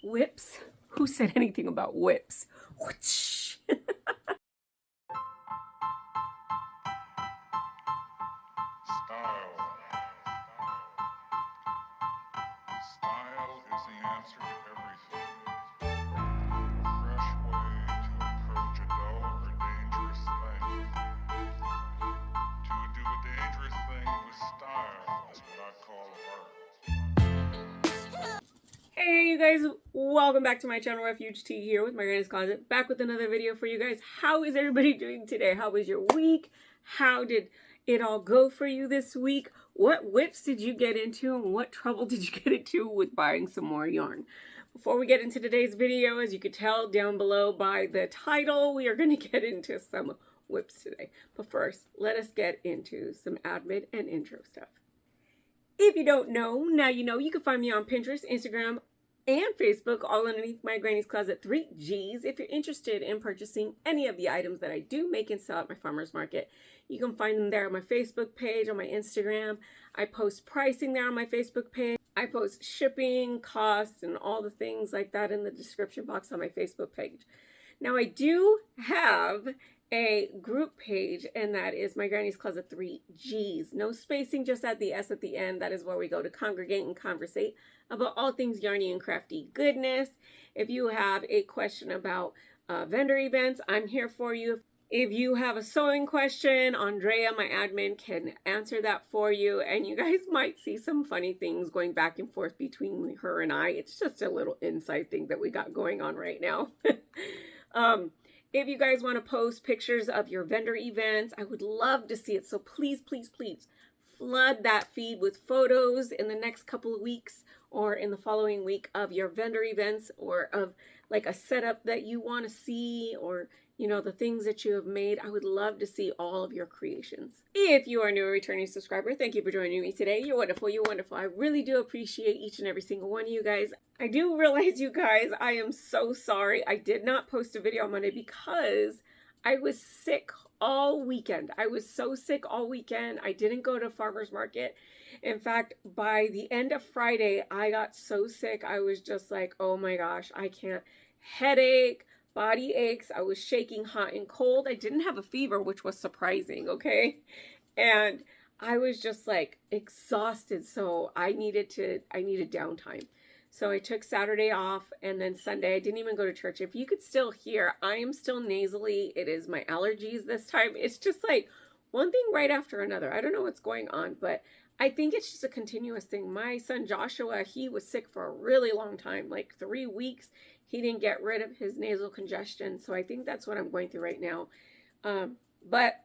Whips? Who said anything about whips? Whoosh. Style. Style is the answer to everything. A fresh way to approach a dull or dangerous thing. To do a dangerous thing with style is what I call art. Hey you guys, welcome back to my channel. Refuge Tea here with my Granny's Closet, back with another video for you guys. How is everybody doing today? How was your week? How did it all go for you this week? What whips did you get into, and what trouble did you get into with buying some more yarn? Before we get into today's video, as you could tell down below by the title, we are going to get into some whips today. But first, let us get into some admin and intro stuff. If you don't know, now you know. You can find me on Pinterest, Instagram, and Facebook, all underneath my Granny's Closet 3Gs. If you're interested in purchasing any of the items that I do make and sell at my farmer's market, you can find them there on my Facebook page, on my Instagram. I post pricing there on my Facebook page. I post shipping, costs, and all the things like that in the description box on my Facebook page. Now, I do have a group page, and that is my Granny's Closet 3Gs. No spacing, just at the S at the end. That is where we go to congregate and conversate about all things yarny and crafty goodness. If you have a question about vendor events, I'm here for you. If you have a sewing question, Andrea, my admin, can answer that for you. And you guys might see some funny things going back and forth between her and I. It's just a little inside thing that we got going on right now. If you guys want to post pictures of your vendor events, I would love to see it. So please, please, please flood that feed with photos in the next couple of weeks or in the following week of your vendor events, or of like a setup that you want to see, or you know, the things that you have made. I would love to see all of your creations. If you are a new or returning subscriber, thank you for joining me today. You're wonderful. You're wonderful. I really do appreciate each and every single one of you guys. I do realize, you guys, I am so sorry I did not post a video on Monday because I was sick all weekend. I was so sick all weekend. I didn't go to farmer's market. In fact, by the end of Friday, I got so sick. I was just like, oh my gosh, I can't. Headache, body aches. I was shaking hot and cold. I didn't have a fever, which was surprising, okay? And I was just like exhausted. So I needed downtime. So I took Saturday off, and then Sunday I didn't even go to church. If you could still hear, I am still nasally. It is my allergies this time. It's just like one thing right after another. I don't know what's going on, but I think it's just a continuous thing. My son Joshua, he was sick for a really long time, like 3 weeks. He didn't get rid of his nasal congestion. So I think that's what I'm going through right now. But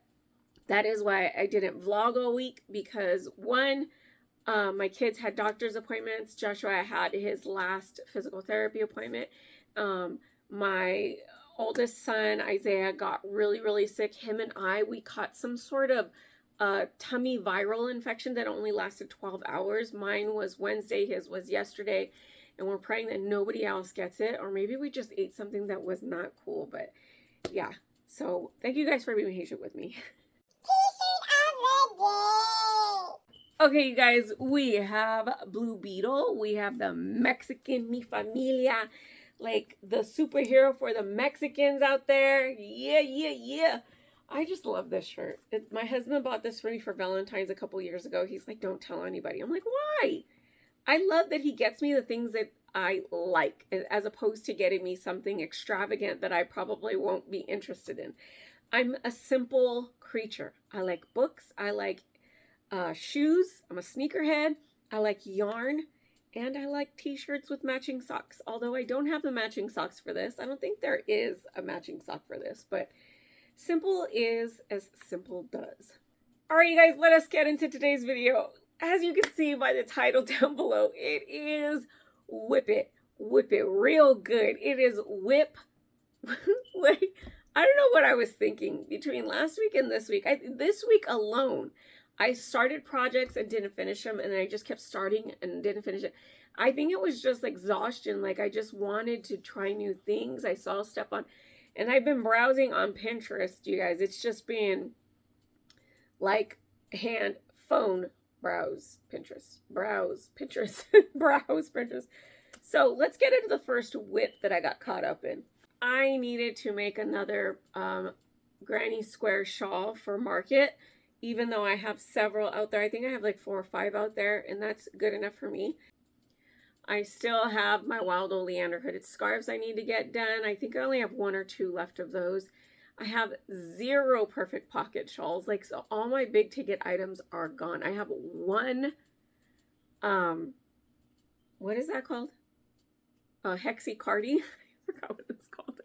that is why I didn't vlog all week, because one, my kids had doctor's appointments. Joshua had his last physical therapy appointment. My oldest son, Isaiah, got really, really sick. Him and we caught some sort of tummy viral infection that only lasted 12 hours. Mine was Wednesday, his was yesterday. And we're praying that nobody else gets it. Or maybe we just ate something that was not cool. But yeah, so thank you guys for being patient with me. Okay, you guys, we have Blue Beetle. We have the Mexican Mi Familia, like the superhero for the Mexicans out there. Yeah, yeah, yeah. I just love this shirt. My husband bought this for me for Valentine's a couple years ago. He's like, don't tell anybody. I'm like, why? I love that he gets me the things that I like, as opposed to getting me something extravagant that I probably won't be interested in. I'm a simple creature. I like books. I like shoes. I'm a sneakerhead. I like yarn, and I like t-shirts with matching socks. Although I don't have the matching socks for this. I don't think there is a matching sock for this, but simple is as simple does. All right, you guys, let us get into today's video. As you can see by the title down below, it is Whip It. Whip It real good. It is whip. Like, I don't know what I was thinking between last week and this week. This week alone, I started projects and didn't finish them, and then I just kept starting and didn't finish it. I think it was just exhaustion. Like, I just wanted to try new things. I saw stuff on, and I've been browsing on Pinterest, you guys. It's just been like phone, browse Pinterest, browse Pinterest, browse Pinterest. So let's get into the first WIP that I got caught up in. I needed to make another granny square shawl for market, even though I have several out there. I think I have like 4 or 5 out there, and that's good enough for me. I still have my wild oleander hooded scarves I need to get done. I think I only have 1 or 2 left of those. I have 0 perfect pocket shawls. Like, so all my big ticket items are gone. I have 1, what is that called? Hexi cardi. I forgot what it's called.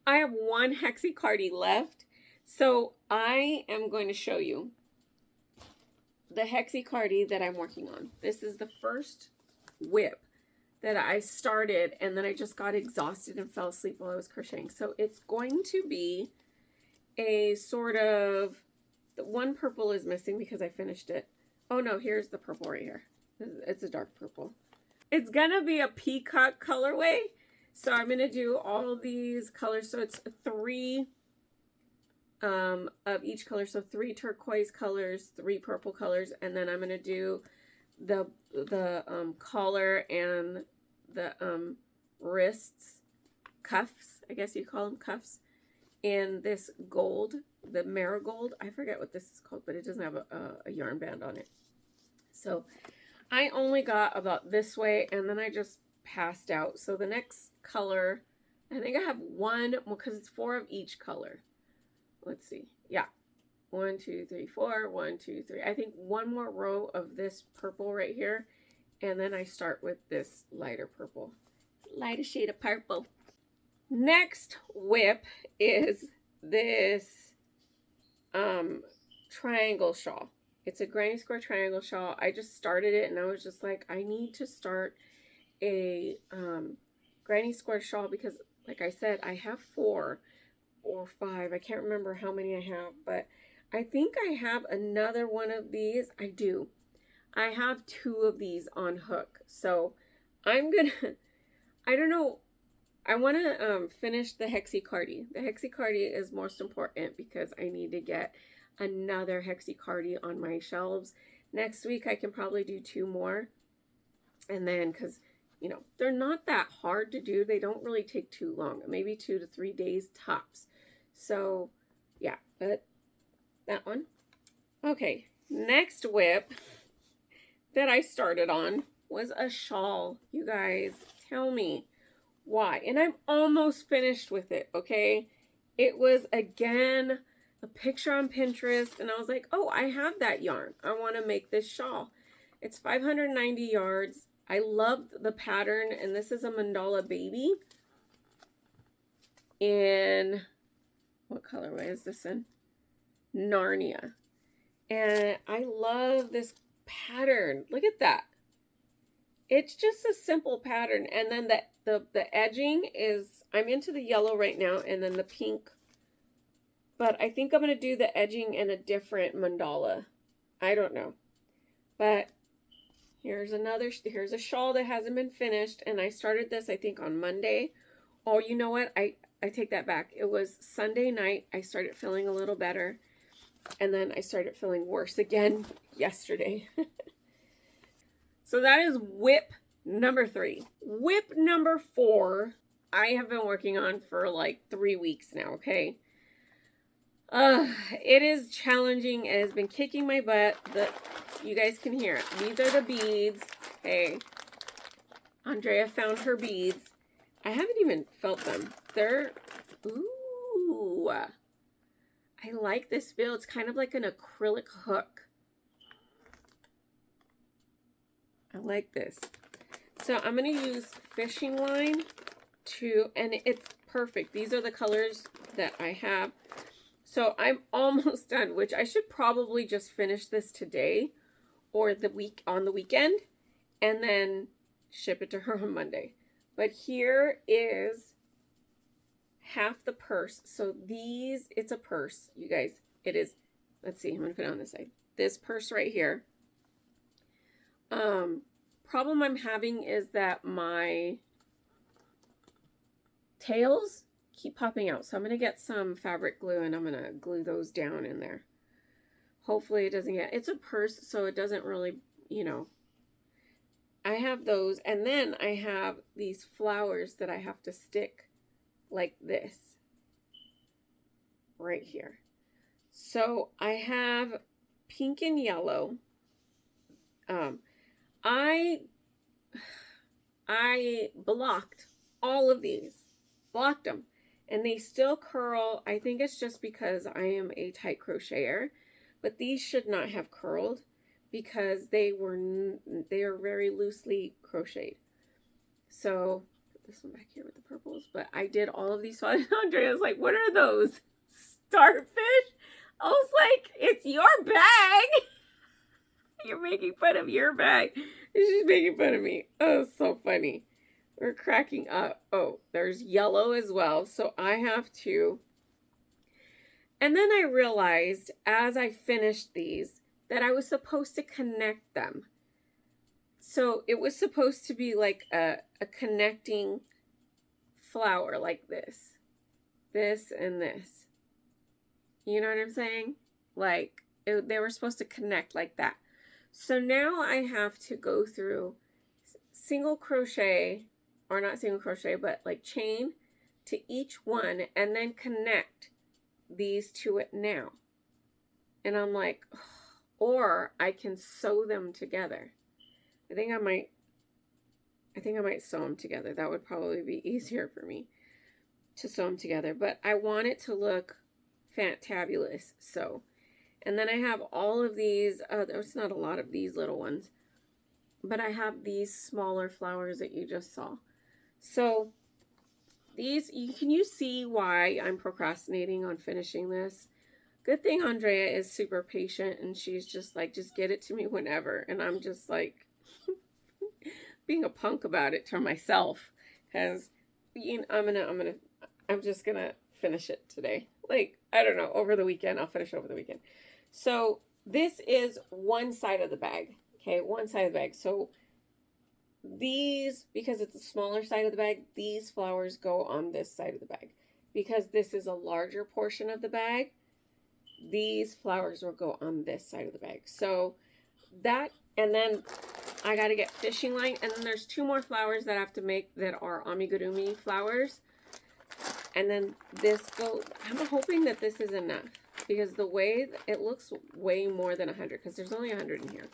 I have 1 Hexi cardi left. So I am going to show you the Hexi cardi that I'm working on. This is the first WIP that I started, and then I just got exhausted and fell asleep while I was crocheting. So it's going to be a sort of, the one purple is missing because I finished it. Oh no, here's the purple right here. It's a dark purple. It's gonna be a peacock colorway. So I'm gonna do all these colors. So it's 3 of each color. So 3 turquoise colors, 3 purple colors, and then I'm gonna do the collar and the wrists, cuffs, I guess you call them cuffs, in this gold, the marigold. I forget what this is called, but it doesn't have a yarn band on it. So I only got about this way, and then I just passed out. So the next color, I think I have 1, well, because it's 4 of each color. Let's see. Yeah. 1, 2, 3, 4. 1, 2, 3. I think 1 more row of this purple right here. And then I start with this lighter purple. Lighter shade of purple. Next WIP is this triangle shawl. It's a granny square triangle shawl. I just started it and I was just like, I need to start a granny square shawl because, like I said, I have 4 or 5. I can't remember how many I have, but I think I have another one of these. I do. I have 2 of these on hook. So I'm gonna, I don't know, I want to finish the Hexi cardi. The Hexi cardi is most important because I need to get another Hexi cardi on my shelves. Next week I can probably do 2 more. And then, because, you know, they're not that hard to do. They don't really take too long. Maybe 2 to 3 days tops. So, yeah, but that one. Okay, next WIP that I started on was a shawl. You guys, tell me why. And I'm almost finished with it, okay? It was, again, a picture on Pinterest, and I was like, oh, I have that yarn. I want to make this shawl. It's 590 yards. I loved the pattern, and this is a Mandala baby. In, what colorway is this in? Narnia. And I love this pattern. Look at that. It's just a simple pattern. And then the edging is, I'm into the yellow right now, and then the pink. But I think I'm going to do the edging in a different mandala. I don't know. But here's a shawl that hasn't been finished. And I started this, I think, on Monday. Oh, you know what? I take that back. It was Sunday night. I started feeling a little better. And then I started feeling worse again yesterday. So that is WIP number 3. WIP number 4, I have been working on for like 3 weeks now, okay? It is challenging. It has been kicking my butt. You guys can hear it. These are the beads. Okay. Andrea found her beads. I haven't even felt them. They're, ooh. I like this feel. It's kind of like an acrylic hook. I like this. So I'm going to use fishing line and it's perfect. These are the colors that I have. So I'm almost done, which I should probably just finish this today or on the weekend and then ship it to her on Monday. But here is half the purse. So it's a purse, you guys. It is, let's see, I'm going to put it on this side. This purse right here. Problem I'm having is that my tails keep popping out. So I'm going to get some fabric glue and I'm going to glue those down in there. Hopefully it doesn't it's a purse, so it doesn't really, you know, I have those, and then I have these flowers that I have to stick like this right here. So I have pink and yellow. I blocked all of these, blocked them, and they still curl. I think it's just because I am a tight crocheter, but these should not have curled because they are very loosely crocheted. So put this one back here with the purples, but I did all of these. So Andrea's like, what are those? Starfish? I was like, it's your bag. You're making fun of your bag. She's making fun of me. Oh, so funny. We're cracking up. Oh, there's yellow as well. So I have to. And then I realized as I finished these that I was supposed to connect them. So it was supposed to be like a connecting flower like this. This and this. You know what I'm saying? Like they were supposed to connect like that. So now I have to go through single crochet, or not single crochet, but like chain to each one and then connect these to it now. And I'm like, oh, or I can sew them together. I think I might sew them together. That would probably be easier for me to sew them together, but I want it to look fantabulous. So, and then I have all of these, there's not a lot of these little ones, but I have these smaller flowers that you just saw. So these, can you see why I'm procrastinating on finishing this? Good thing Andrea is super patient and she's just like, just get it to me whenever. And I'm just like being a punk about it to myself because I'm just gonna finish it today. Like, I don't know, over the weekend. I'll finish over the weekend. So this is one side of the bag. Okay, one side of the bag. So these, because it's a smaller side of the bag, these flowers go on this side of the bag. Because this is a larger portion of the bag, these flowers will go on this side of the bag. So that, and then I got to get fishing line, and then there's two more flowers that I have to make that are amigurumi flowers. And then this I'm hoping that this is enough because the way it looks way more than 100 because there's only 100 in here.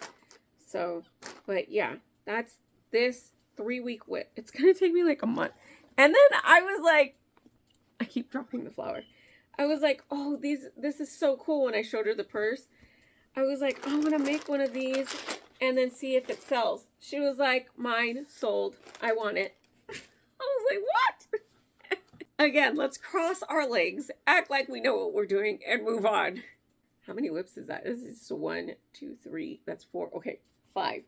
So, but yeah, that's this 3-week WIP. It's going to take me like a month. And then I was like, I keep dropping the flower. I was like, oh, this is so cool. When I showed her the purse, I was like, I'm going to make one of these and then see if it sells. She was like, mine sold. I want it. I was like, what? Again, let's cross our legs, act like we know what we're doing, and move on. How many WIPs is that? This is 1, 2, 3. That's 4. Okay, 5.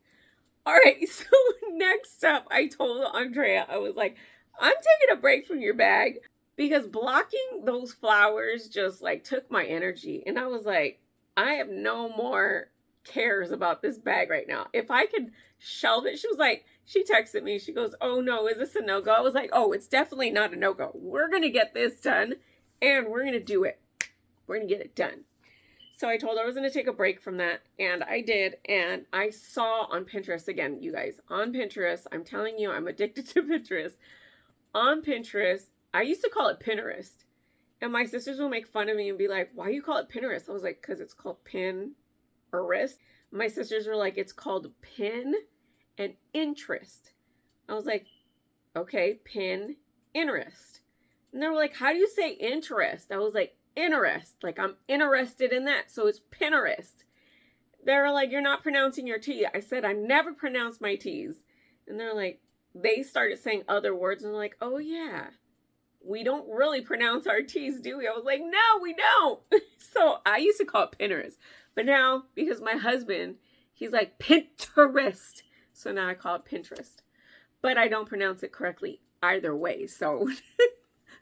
All right, so next up, I told Andrea, I was like, I'm taking a break from your bag because blocking those flowers just like took my energy. And I was like, I have no more cares about this bag right now. If I could shelve it, she was like, she texted me. She goes, oh no, is this a no-go? I was like, oh, it's definitely not a no-go. We're going to get this done and we're going to do it. We're going to get it done. So I told her I was going to take a break from that, and I did. And I saw on Pinterest, again, you guys, on Pinterest, I'm telling you, I'm addicted to Pinterest. On Pinterest, I used to call it Pinterest. And my sisters will make fun of me and be like, why do you call it Pinterest? I was like, because it's called pin or wrist. My sisters were like, it's called pin and interest. I was like, okay, pin, interest. And they were like, how do you say interest? I was like, interest. Like, I'm interested in that. So it's Pinterest. They were like, you're not pronouncing your T. I said, I never pronounce my T's. And they're like, they started saying other words and they're like, oh yeah, we don't really pronounce our T's, do we? I was like, no, we don't. So I used to call it Pinterest. But now, because my husband, he's like, Pinterest. So now I call it Pinterest. But I don't pronounce it correctly either way. So,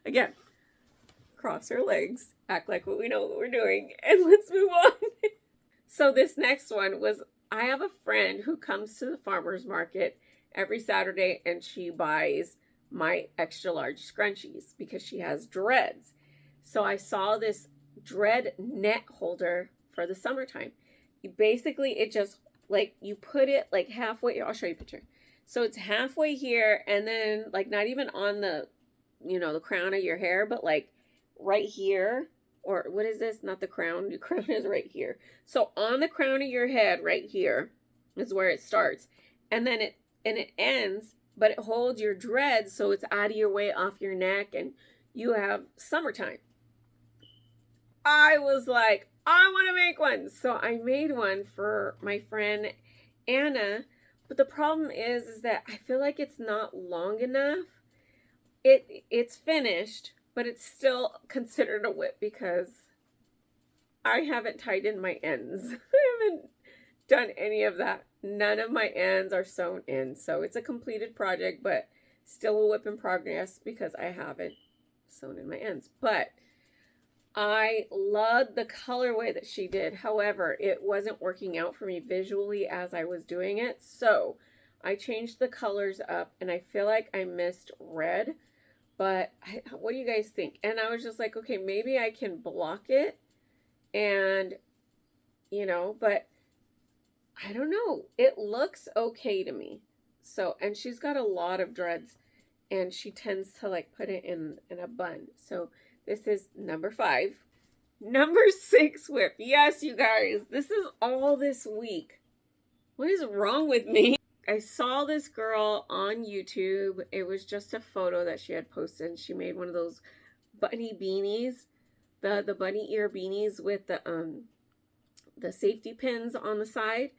again, cross our legs, act like we know what we're doing, and let's move on. So this next one was, I have a friend who comes to the farmer's market every Saturday, and she buys my extra large scrunchies because she has dreads. So I saw this dread net holder for the summertime. Basically, it just, like, you put it like halfway. I'll show you a picture. So it's halfway here, and then like not even on the, you know, the crown of your hair, but like right here. Or what is this? Not the crown. The crown is right here. So on the crown of your head right here is where it starts. And then it ends, but it holds your dreads so it's out of your way, off your neck, and you have summertime. I was like, I want to make one. So I made one for my friend Anna. But the problem is that I feel like it's not long enough. It's finished, but it's still considered a WIP because I haven't tied in my ends. I haven't done any of that. None of my ends are sewn in. So it's a completed project, but still a WIP in progress because I haven't sewn in my ends. But I loved the colorway that she did. However, it wasn't working out for me visually as I was doing it. So I changed the colors up, and I feel like I missed red. But what do you guys think? And I was just like, okay, maybe I can block it. And, you know, but I don't know. It looks okay to me. So, and she's got a lot of dreads, and she tends to like put it in a bun. So this is number 5. Number 6 WIP. Yes, you guys, this is all this week. What is wrong with me? I saw this girl on YouTube. It was just a photo that she had posted, and she made one of those bunny beanies, the bunny ear beanies with the safety pins on the side.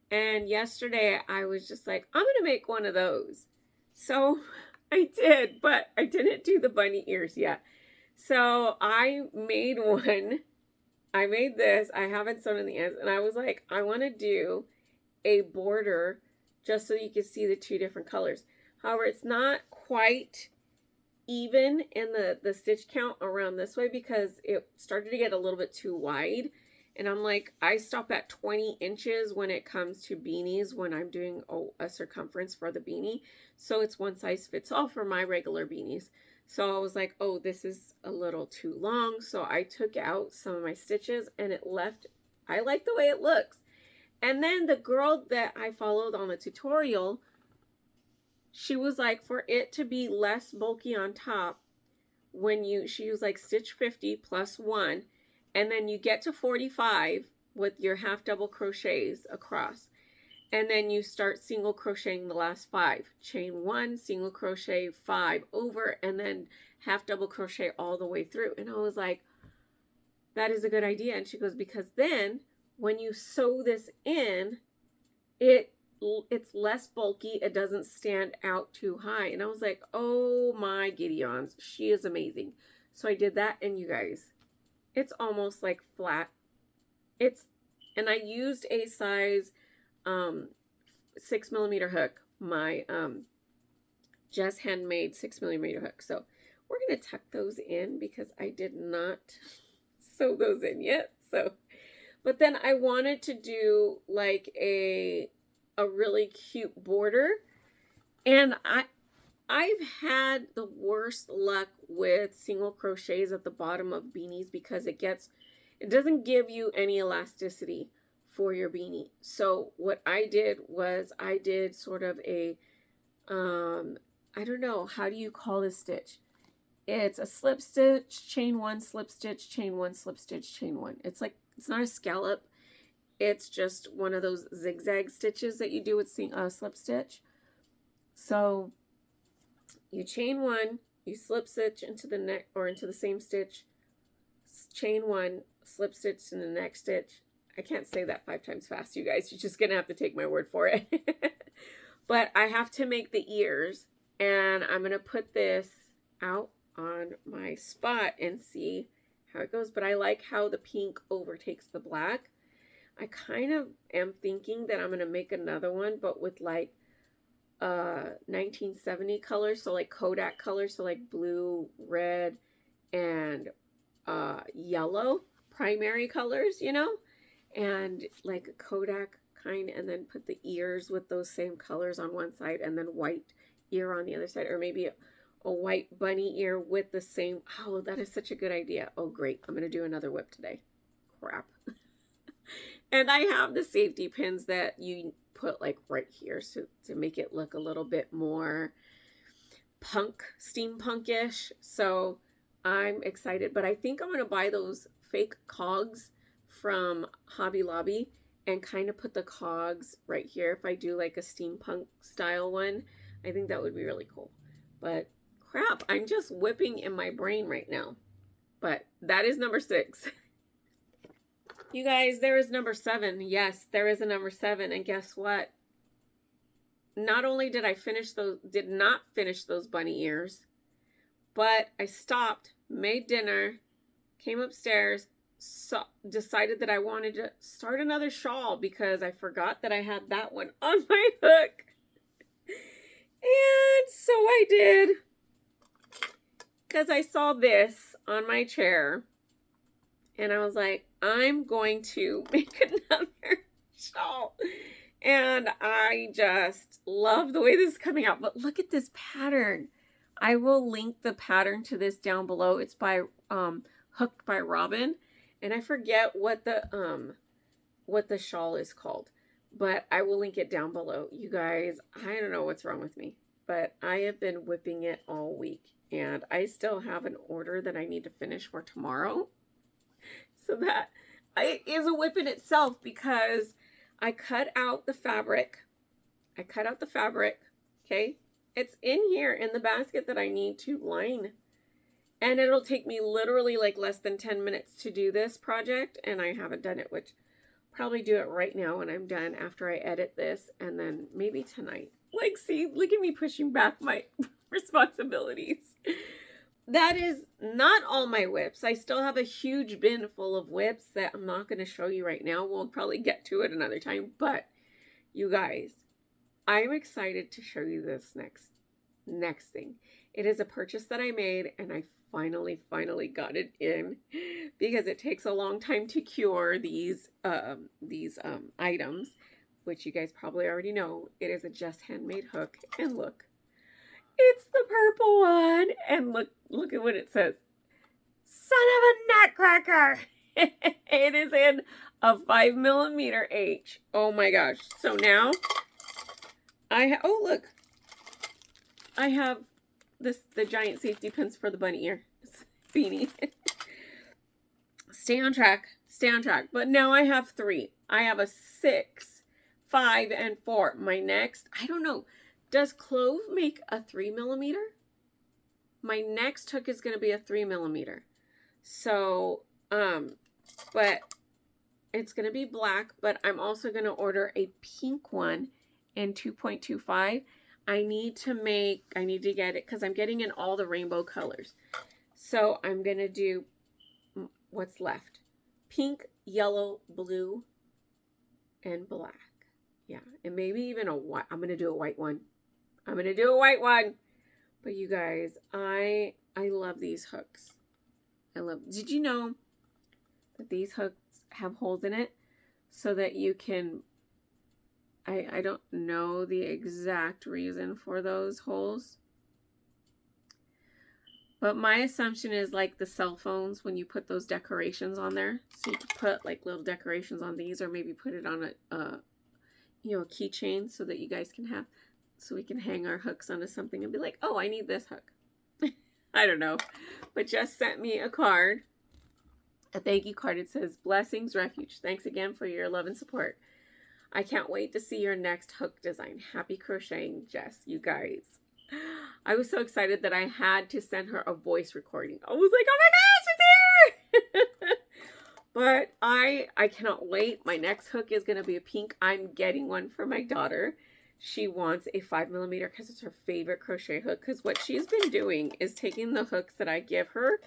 And yesterday I was just like, I'm gonna make one of those. So I did, but I didn't do the bunny ears yet. So I made one. I made this. I haven't sewn in the ends, and I was like, I want to do a border just so you can see the 2 different colors. However, it's not quite even in the stitch count around this way because it started to get a little bit too wide. And I'm like, I stop at 20 inches when it comes to beanies when I'm doing a circumference for the beanie. So it's one size fits all for my regular beanies. So I was like, oh, this is a little too long. So I took out some of my stitches, and it left, I like the way it looks. And then the girl that I followed on the tutorial, she was like, for it to be less bulky on top, she used like stitch 50 plus 1, and then you get to 45 with your half double crochets across. And then you start single crocheting the last 5. Chain 1, single crochet 5 over, and then half double crochet all the way through. And I was like, that is a good idea. And she goes, because then when you sew this in, it's less bulky. It doesn't stand out too high. And I was like, oh my Gideons, she is amazing. So I did that, and you guys, it's almost like flat. And I used a size 6mm hook, my Just Handmade 6mm hook. So we're gonna tuck those in because I did not sew those in yet. So, but then I wanted to do like a really cute border, and I've had the worst luck with single crochets at the bottom of beanies because it doesn't give you any elasticity for your beanie. So what I did was I did sort of a I don't know, how do you call this stitch? It's a slip stitch, chain 1, slip stitch, chain 1, slip stitch, chain 1. It's like, it's not a scallop. It's just one of those zigzag stitches that you do with slip stitch. So you chain 1, you slip stitch into the neck or into the same stitch, chain 1, slip stitch in the next stitch. I can't say that 5 times fast, you guys. You're just gonna have to take my word for it. But I have to make the ears, and I'm gonna put this out on my spot and see how it goes. But I like how the pink overtakes the black. I kind of am thinking that I'm gonna make another one, but with like 1970 colors, so like Kodak colors, so like blue, red, and yellow primary colors, you know, and like a Kodak kind, and then put the ears with those same colors on one side, and then white ear on the other side, or maybe a white bunny ear with the same. Oh, that is such a good idea. Oh, great. I'm gonna do another WIP today. Crap. And I have the safety pins that you put like right here, so to make it look a little bit more punk, steampunk-ish. So I'm excited, but I think I'm gonna buy those fake cogs from Hobby Lobby and kind of put the cogs right here if I do like a steampunk style one. I think that would be really cool. But crap, I'm just whipping in my brain right now. But that is number 6. You guys, there is number 7. Yes, there is a number 7. And guess what? Not only did I not finish those bunny ears, but I stopped, made dinner, came upstairs, decided that I wanted to start another shawl because I forgot that I had that one on my hook. And so I did, because I saw this on my chair and I was like, I'm going to make another shawl. And I just love the way this is coming out. But look at this pattern. I will link the pattern to this down below. It's by Hooked by Robin. And I forget what the shawl is called. But I will link it down below. You guys, I don't know what's wrong with me. But I have been whipping it all week. And I still have an order that I need to finish for tomorrow. So that is a whip in itself, because I cut out the fabric. Okay? It's in here in the basket that I need to line. And it'll take me literally like less than 10 minutes to do this project. And I haven't done it, which I'll probably do it right now when I'm done after I edit this. And then maybe tonight. Like, see, look at me pushing back my responsibilities. That is not all my whips. I still have a huge bin full of whips that I'm not going to show you right now. We'll probably get to it another time. But you guys, I'm excited to show you this next thing. It is a purchase that I made, and I finally got it in, because it takes a long time to cure these items, which you guys probably already know. It is a Just Handmade hook, and look. It's the purple one. And look at what it says. Son of a nutcracker. It is in a 5mm H. Oh my gosh. So now oh look. I have the giant safety pins for the bunny ear beanie. Stay on track. But now I have 3. I have a 6, 5, and 4. My next, I don't know. Does Clove make a 3mm? My next hook is going to be a 3mm. So, but it's going to be black, but I'm also going to order a pink one in 2.25. I need to get it because I'm getting in all the rainbow colors. So I'm going to do what's left. Pink, yellow, blue, and black. Yeah, and maybe even a white. I'm going to do a white one. But you guys, I love these hooks. Did you know that these hooks have holes in it so that you can, I don't know the exact reason for those holes, but my assumption is like the cell phones when you put those decorations on there. So you can put like little decorations on these, or maybe put it on a keychain so that you guys can have. So we can hang our hooks onto something and be like, oh, I need this hook. I don't know. But just sent me a card. A thank you card. It says, Blessings Refuge. Thanks again for your love and support. I can't wait to see your next hook design. Happy crocheting, Jess. You guys. I was so excited that I had to send her a voice recording. I was like, oh my gosh, it's here! But I cannot wait. My next hook is going to be a pink. I'm getting one for my daughter. She wants a 5mm because it's her favorite crochet hook. Because what she's been doing is taking the hooks that I give her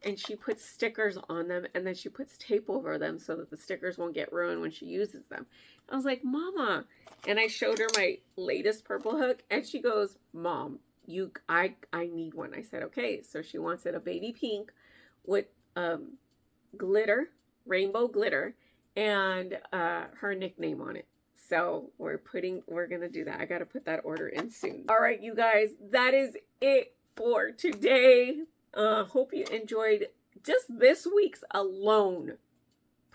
and she puts stickers on them, and then she puts tape over them so that the stickers won't get ruined when she uses them. I was like, Mama. And I showed her my latest purple hook and she goes, Mom, I need one. I said, okay. So she wants it a baby pink with glitter, rainbow glitter, and her nickname on it. So we're going to do that. I got to put that order in soon. All right, you guys, that is it for today. Hope you enjoyed just this week's alone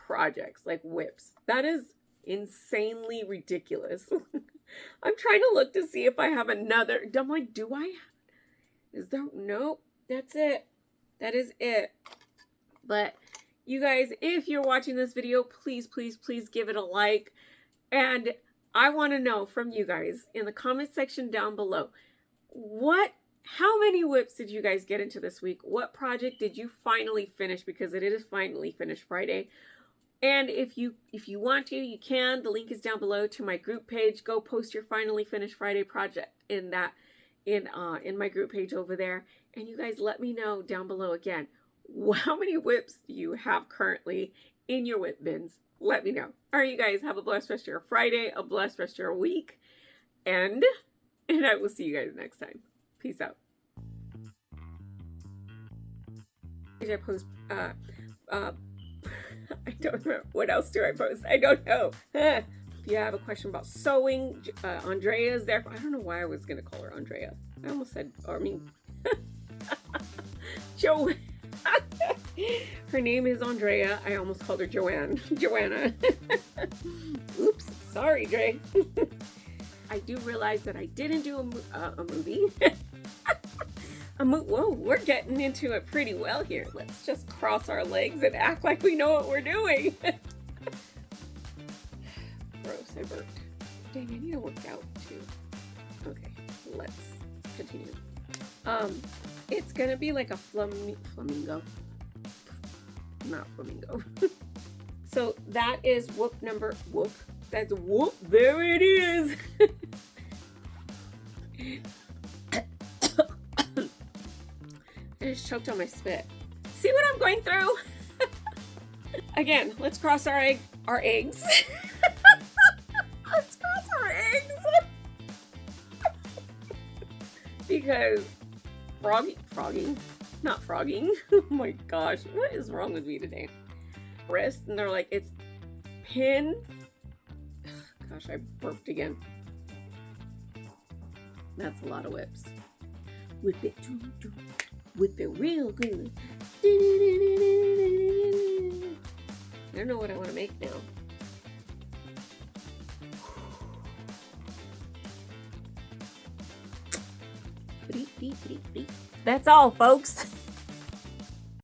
projects, like whips. That is insanely ridiculous. I'm trying to look to see if I have another. I'm like, do I? Is there? Nope. That's it. That is it. But you guys, if you're watching this video, please, please, please give it a like. And I want to know from you guys in the comment section down below, how many whips did you guys get into this week? What project did you finally finish? Because it is finally finished Friday. And if you want to, you can. The link is down below to my group page. Go post your finally finished Friday project in my group page over there. And you guys let me know down below again, how many whips do you have currently in your whip bins? Let me know. All right, you guys, have a blessed rest of your Friday, a blessed rest of your week, and I will see you guys next time. Peace out. I post, I don't remember. What else do I post? I don't know. If you have a question about sewing, Andrea is there. I don't know why I was going to call her Andrea. I almost said, Joanna. Her name is Andrea. I almost called her Joanna. Oops. Sorry, Dre. I do realize that I didn't do a movie. Whoa, we're getting into it pretty well here. Let's just cross our legs and act like we know what we're doing. Gross, I burped. Dang, I need to work out too. Okay, let's continue. It's gonna be like a flamingo. Not flamingo. So that is whoop number, whoop. That's whoop, there it is. I just choked on my spit. See what I'm going through? Again, let's cross our eggs. Let's cross our eggs. Because frogging, not frogging. Oh my gosh, what is wrong with me today? Wrist, and they're like, it's pinned. Gosh, I burped again. That's a lot of whips. Whip it, whip it real good. I don't know what I want to make now. That's all, folks.